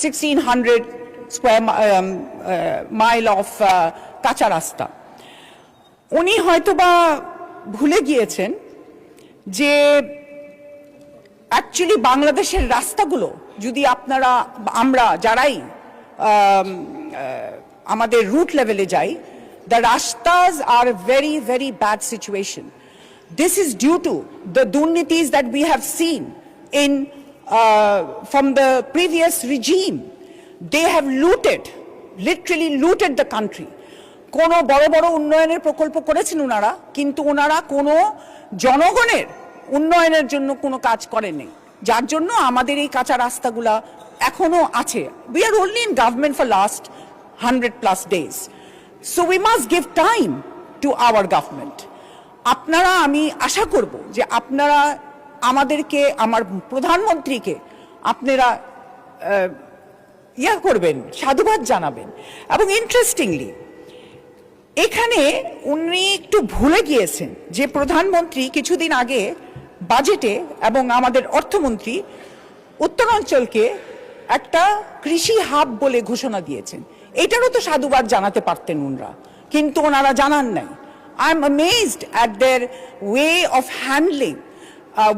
1600 square mile of কাঁচা রাস্তা। উনি হয়তোবা ভুলে গিয়েছেন যে অ্যাকচুয়ালি বাংলাদেশের রাস্তাগুলো যদি আমরা যারাই আমাদের রুট লেভেলে যাই, the rastas are a very, very bad situation. This is due to the durnitis that we have seen from the previous regime. They have literally looted the country. কোনো বড় বড় উন্নয়নের প্রকল্প করেছেন ওনারা, কিন্তু ওনারা কোনো জনগণের উন্নয়নের জন্য কোনো কাজ করেননি, যার জন্য আমাদের এই কাঁচা রাস্তাগুলা এখনো আছে। We are only in government for last 100+ days. So we must give time to our government. আপনারা, আমি আশা করব যে আপনারা আমাদেরকে, আমার প্রধানমন্ত্রীকে আপনারা করবেন, সাধুবাদ জানাবেন। এবং ইন্টারেস্টিংলি এখানে উনি একটু ভুলে গিয়েছেন যে প্রধানমন্ত্রী কিছুদিন আগে বাজেটে এবং আমাদের অর্থমন্ত্রী উত্তরাঞ্চলকে একটা কৃষি হাব বলে ঘোষণা দিয়েছেন। এটারও তো সাধুবাদ জানাতে পারতেন ওনারা, কিন্তু ওনারা জানান নাই। I am amazed at their way of handling.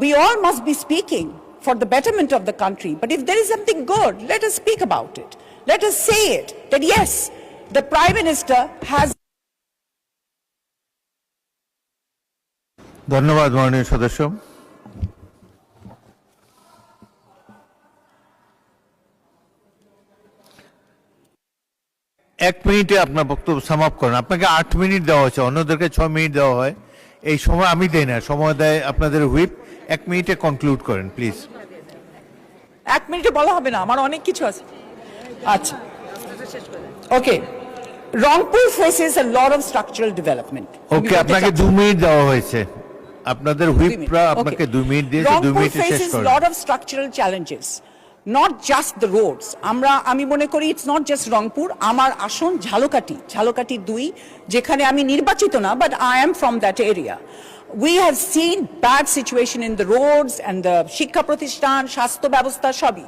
We all must be speaking for the betterment of the country, but if there is something good, let us speak about it. Let us say it, that yes, the Prime Minister has. ধন্যবাদ মাননীয় সদস্য। এক মিনিটে আপনার বক্তব্য সমাপ্ত করেন। আপনাকে 8 মিনিট দেওয়া হয়েছে, অন্যদেরকে 6 মিনিট দেওয়া হয়। এই সময় আমি দেই না, সময় দেয় আপনাদের হুইপ। 1 মিনিটে কনক্লুড করেন প্লিজ। 1 মিনিটে বলা হবে না, আমার অনেক কিছু আছে। আচ্ছা, ওকে। Rangpur faces a lot of structural development. ওকে, আপনাকে 2 মিনিট দেওয়া হয়েছে। আপনাদের হুইপরা আপনাকে 2 মিনিট দিয়েছে, 2 মিনিটে শেষ faces করেন। a lot of structural challenges, not just the roads. আমি মনে করি it's not just রংপুর, আমার আসন ঝালকাঠি 2, যেখানে আমি নির্বাচিত না, but I am from that area. We have seen bad situation in the roads and the শিক্ষা প্রতিষ্ঠান, স্বাস্থ্য ব্যবস্থা সবই।